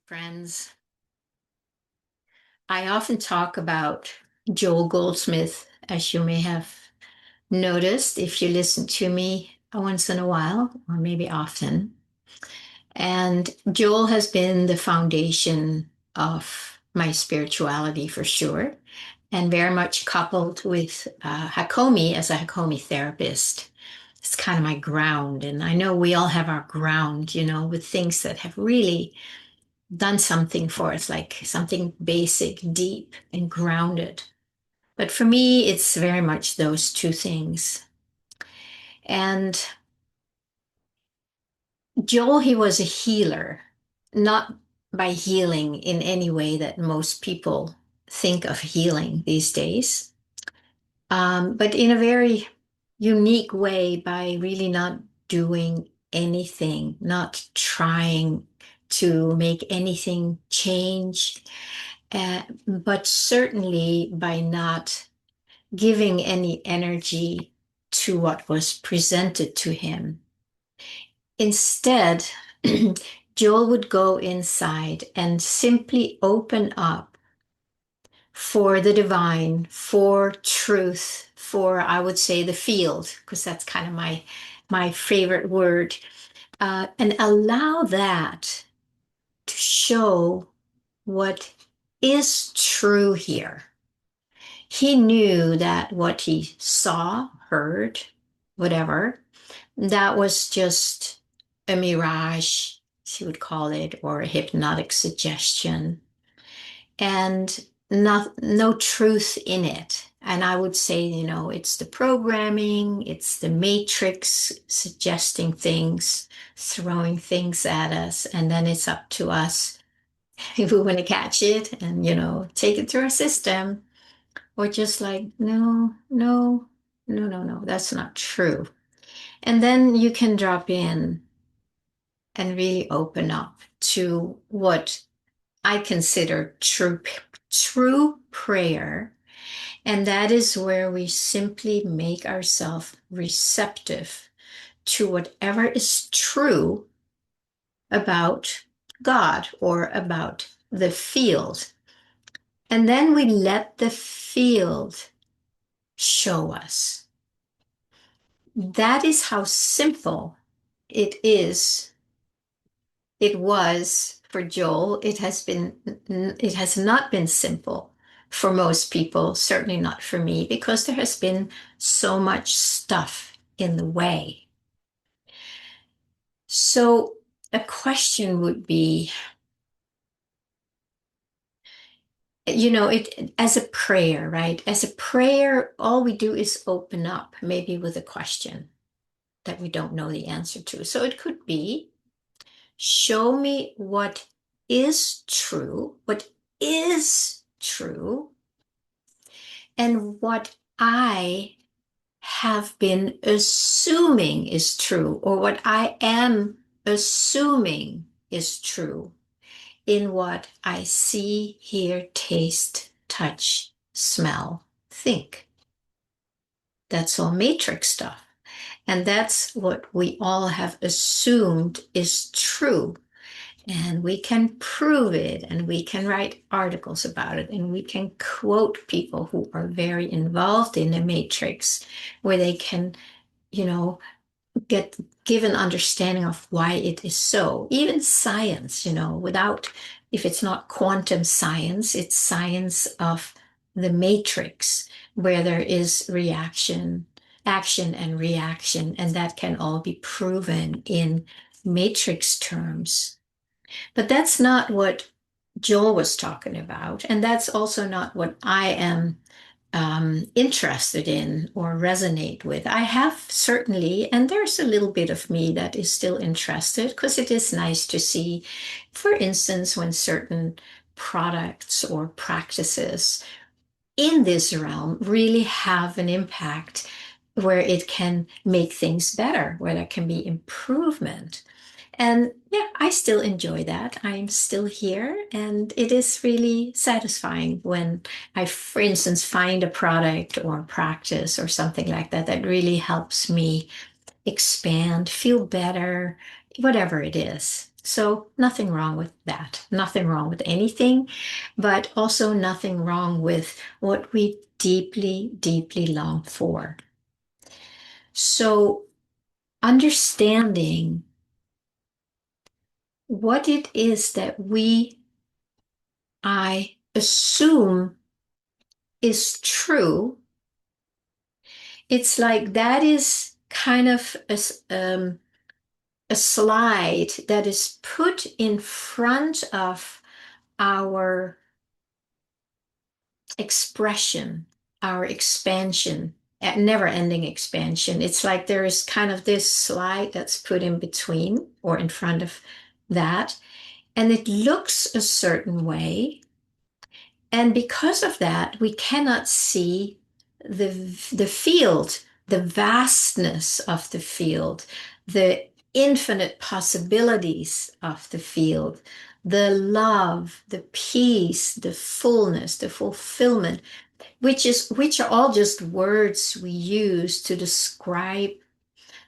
Friends. I often talk about Joel Goldsmith, as you may have noticed if you listen to me once in a while, or maybe often. And Joel has been the foundation of my spirituality for sure, and very much coupled with Hakomi as a Hakomi therapist. It's kind of my ground. And I know we all have our ground, with things that have really done something for us, like something basic, deep, and grounded. But for me, it's very much those two things. And Joel, he was a healer, not by healing in any way that most people think of healing these days, but in a very unique way by really not doing anything, not trying to make anything change, but certainly by not giving any energy to what was presented to him. Instead, Joel would go inside and simply open up for the divine, for truth, for, I would say, the field, because that's kind of my favorite word, and allow that to show what is true here. He knew that what he saw, heard, whatever, that was just a mirage, she would call it, or a hypnotic suggestion, and no truth in it. And I would say, it's the programming, it's the matrix suggesting things, throwing things at us, and then it's up to us if we want to catch it and, take it through our system, or just like, no, no, no, no, no, that's not true. And then you can drop in and really open up to what I consider true prayer. And that is where we simply make ourselves receptive to whatever is true about God or about the field. And then we let the field show us. That is how simple it is. It was for Joel. It has not been simple for most people, certainly not for me, because there has been so much stuff in the way. So a question would be, it as a prayer, right? As a prayer, all we do is open up, maybe with a question that we don't know the answer to. So it could be, show me what is true, and what I have been assuming is true, or what I am assuming is true in what I see, hear, taste, touch, smell, think. That's all matrix stuff. And that's what we all have assumed is true. And we can prove it, and we can write articles about it, and we can quote people who are very involved in the matrix, where they can, you know, give an understanding of why it is so. Even science, without, if it's not quantum science, it's science of the matrix, where there is action and reaction, and that can all be proven in matrix terms. But that's not what Joel was talking about. And that's also not what I am interested in or resonate with. I have certainly, and there's a little bit of me that is still interested, because it is nice to see, for instance, when certain products or practices in this realm really have an impact, where it can make things better, where there can be improvement. And yeah, I still enjoy that. I'm still here, and it is really satisfying when I, for instance, find a product or practice or something like that that really helps me expand, feel better, whatever it is. So nothing wrong with that. Nothing wrong with anything, but also nothing wrong with what we deeply, deeply long for. So understanding what it is that I assume is true, it's like that is kind of a slide that is put in front of our expression, our expansion, never ending expansion. It's like there is kind of this slide that's put in between or in front of that, and it looks a certain way. And because of that, we cannot see the, the field, the vastness of the field, the infinite possibilities of the field, the love, the peace, the fullness, the fulfillment, which are all just words we use to describe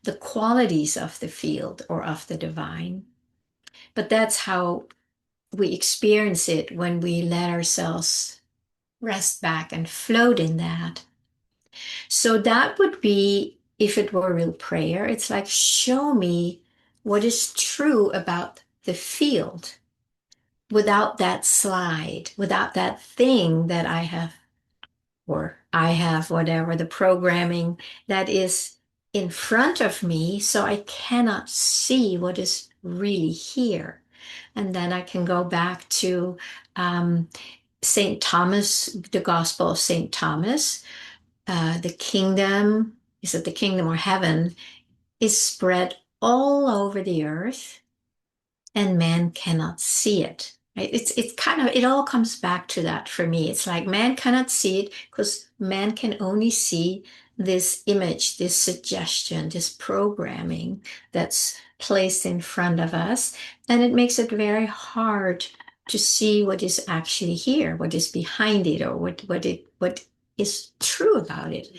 the qualities of the field or of the divine. But that's how we experience it when we let ourselves rest back and float in that. So that would be, if it were real prayer, it's like, show me what is true about the field without that slide, without that thing that I have, or I have, whatever the programming that is in front of me, so I cannot see what is really here. And then I can go back to St. Thomas, the Gospel of St. Thomas. The kingdom, is it the kingdom or heaven, is spread all over the earth and man cannot see it. Right? It's kind of, it all comes back to that for me. It's like man cannot see it because man can only see this image, this suggestion, this programming that's placed in front of us. And it makes it very hard to see what is actually here, what is behind it, or what is true about it.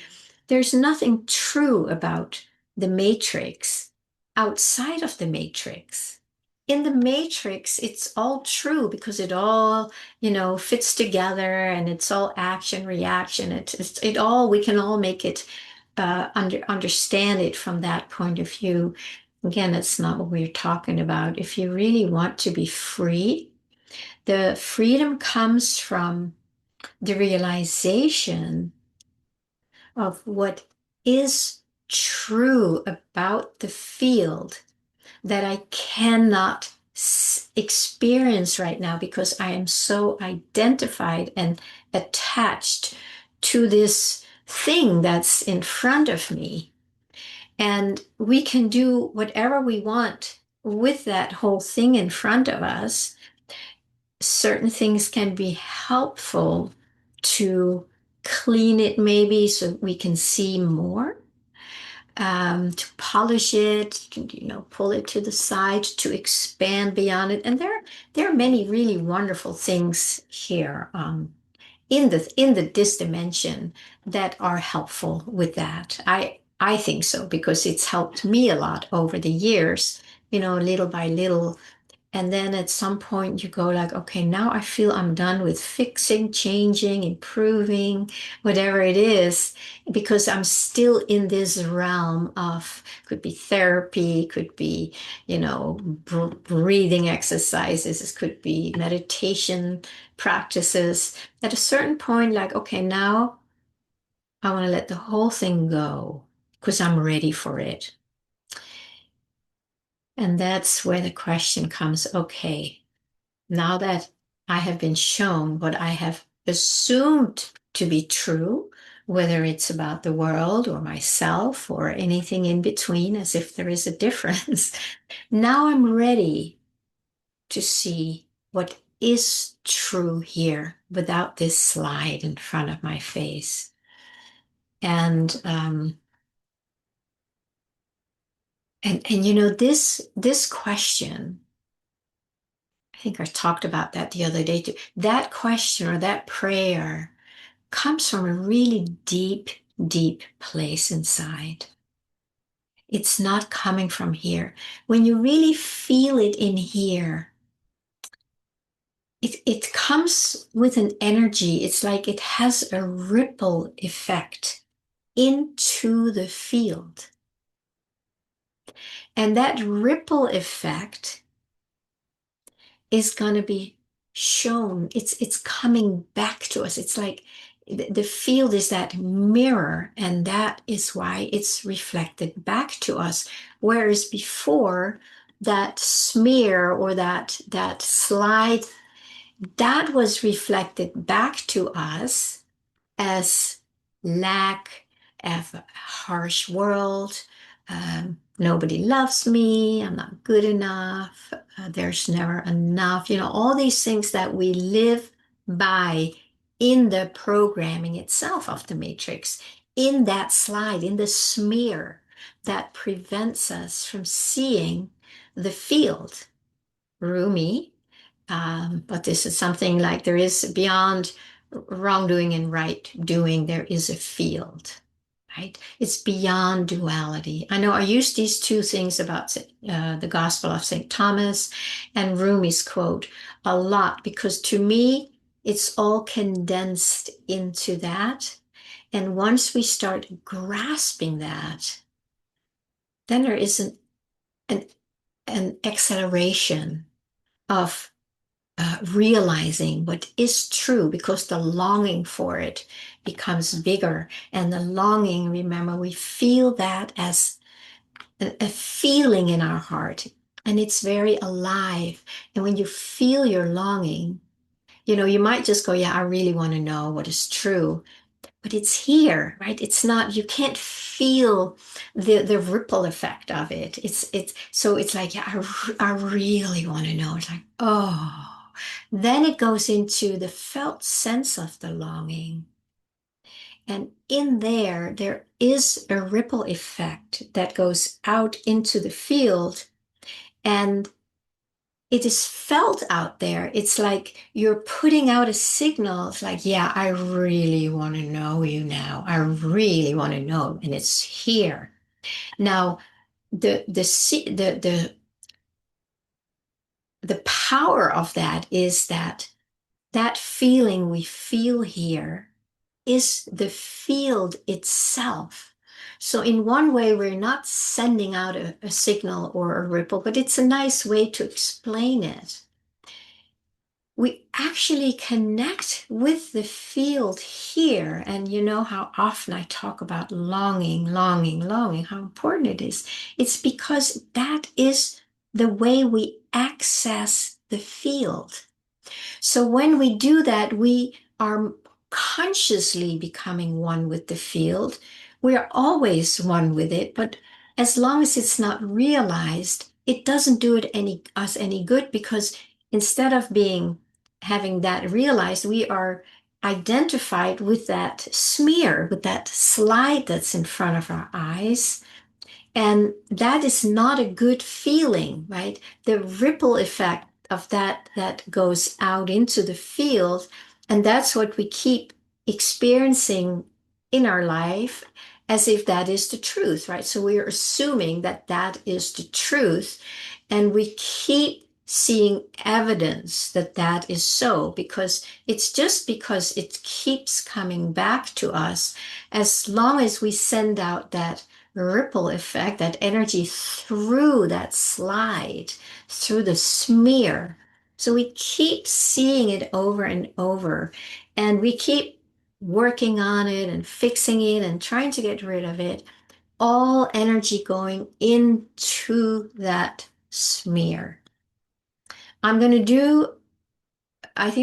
There's nothing true about the matrix outside of the matrix. In the matrix, it's all true because it all, fits together and it's all action, reaction. It all, we can all make it, understand it from that point of view. Again, it's not what we're talking about. If you really want to be free, the freedom comes from the realization of what is true about the field that I cannot experience right now because I am so identified and attached to this thing that's in front of me. And we can do whatever we want with that whole thing in front of us. Certain things can be helpful to clean it maybe so we can see more, to polish it, pull it to the side, to expand beyond it. And there are many really wonderful things here, in this dimension that are helpful with that. I think so because it's helped me a lot over the years, little by little. And then at some point you go like, okay, now I feel I'm done with fixing, changing, improving, whatever it is, because I'm still in this realm of, could be therapy, could be, breathing exercises, it could be meditation practices. At a certain point, like, okay, now I want to let the whole thing go because I'm ready for it. And that's where the question comes, okay, now that I have been shown what I have assumed to be true, whether it's about the world or myself or anything in between, as if there is a difference, now I'm ready to see what is true here without this slide in front of my face. And this question, I think I talked about that the other day too. That question or that prayer comes from a really deep, deep place inside. It's not coming from here. When you really feel it in here, it comes with an energy. It's like it has a ripple effect into the field. And that ripple effect is going to be shown. It's coming back to us. It's like the field is that mirror, and that is why it's reflected back to us. Whereas before, that smear or that slide, that was reflected back to us as lack of a harsh world. Nobody loves me. I'm not good enough. There's never enough. All these things that we live by in the programming itself of the matrix, in that slide, in the smear that prevents us from seeing the field. Rumi, but this is something like there is beyond wrongdoing and right doing, there is a field, right? It's beyond duality. I know I use these two things about the Gospel of St. Thomas and Rumi's quote a lot because to me, it's all condensed into that. And once we start grasping that, then there is an, an acceleration of realizing what is true because the longing for it becomes bigger. And the longing, remember, we feel that as a feeling in our heart, and it's very alive. And when you feel your longing, you might just go, yeah, I really want to know what is true. But it's here, right? It's not, you can't feel the ripple effect of it. So it's like, yeah, I really want to know. It's like, oh. Then it goes into the felt sense of the longing. And in there is a ripple effect that goes out into the field and it is felt out there. It's like you're putting out a signal. It's like, yeah, I really want to know you now. I really want to know. And it's here. Now, the power of that is that feeling we feel here is the field itself. So in one way, we're not sending out a signal or a ripple, but it's a nice way to explain it. We actually connect with the field here. And you know how often I talk about longing, longing, longing, how important it is. It's because that is the way we access the field. So when we do that, we are consciously becoming one with the field. We are always one with it, but as long as it's not realized, it doesn't do us any good because instead of having that realized, we are identified with that smear, with that slide that's in front of our eyes. And that is not a good feeling, right? The ripple effect of that goes out into the field. And that's what we keep experiencing in our life as if that is the truth, right? So we are assuming that that is the truth. And we keep seeing evidence that that is so because it's just because it keeps coming back to us as long as we send out that ripple effect, that energy through that slide, through the smear. So we keep seeing it over and over, and we keep working on it and fixing it and trying to get rid of it. All energy going into that smear. I think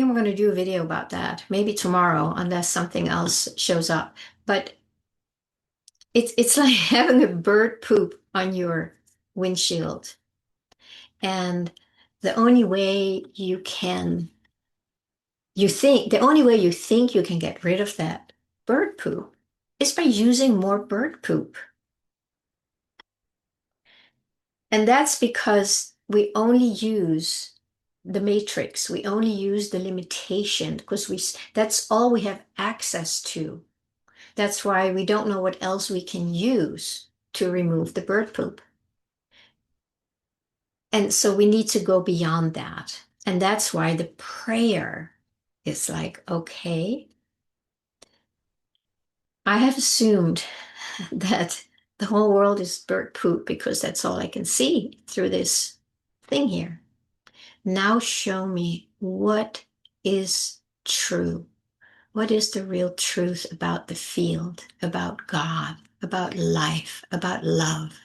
I'm going to do a video about that, maybe tomorrow, unless something else shows up. But it's like having a bird poop on your windshield. And the only way the only way you think you can get rid of that bird poop is by using more bird poop. And that's because we only use the matrix. We only use the limitation because that's all we have access to. That's why we don't know what else we can use. to remove the bird poop. And so we need to go beyond that. And that's why the prayer is like, okay, I have assumed that the whole world is bird poop because that's all I can see through this thing here. Now show me what is true. What is the real truth about the field, about God, about life, about love?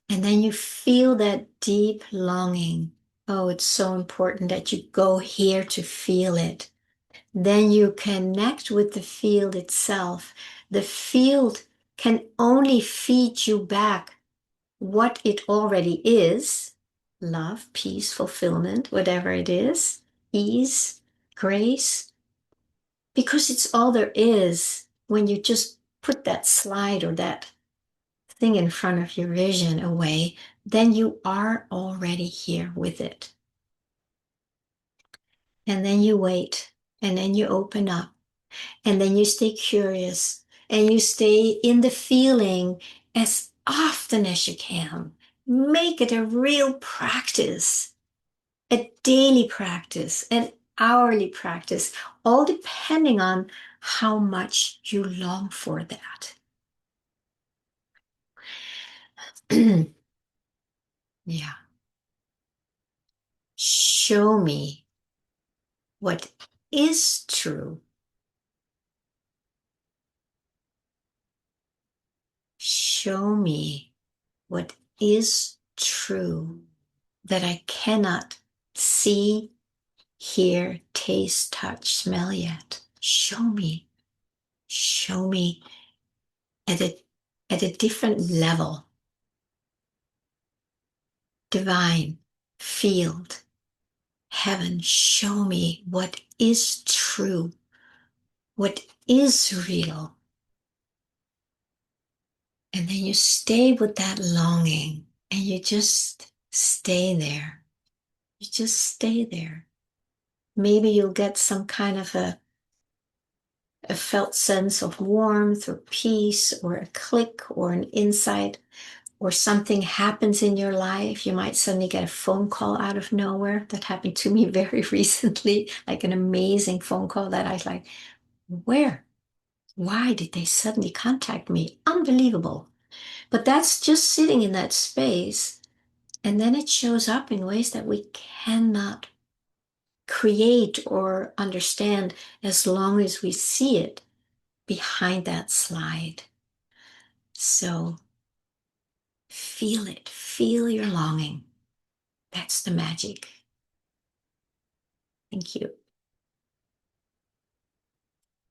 And then you feel that deep longing. Oh, it's so important that you go here to feel it. Then you connect with the field itself. The field can only feed you back what it already is: love, peace, fulfillment, whatever it is, ease, grace, because it's all there is when you just put that slide or that thing in front of your vision away, then you are already here with it. And then you wait, and then you open up, and then you stay curious, and you stay in the feeling as often as you can. Make it a real practice, a daily practice, an hourly practice, all depending on how much you long for that. Yeah. Show me what is true. Show me what is true that I cannot see, hear, taste, touch, smell yet. Show me at a different level. Divine, field, heaven, show me what is true, what is real. And then you stay with that longing and you just stay there. You just stay there. Maybe you'll get some kind of a felt sense of warmth or peace or a click or an insight, or something happens in your life. You might suddenly get a phone call out of nowhere. That happened to me very recently, like an amazing phone call that I was like, where? Why did they suddenly contact me? Unbelievable. But that's just sitting in that space. And then it shows up in ways that we cannot create or understand as long as we see it behind that slide. So feel it, feel your longing. That's the magic. Thank you.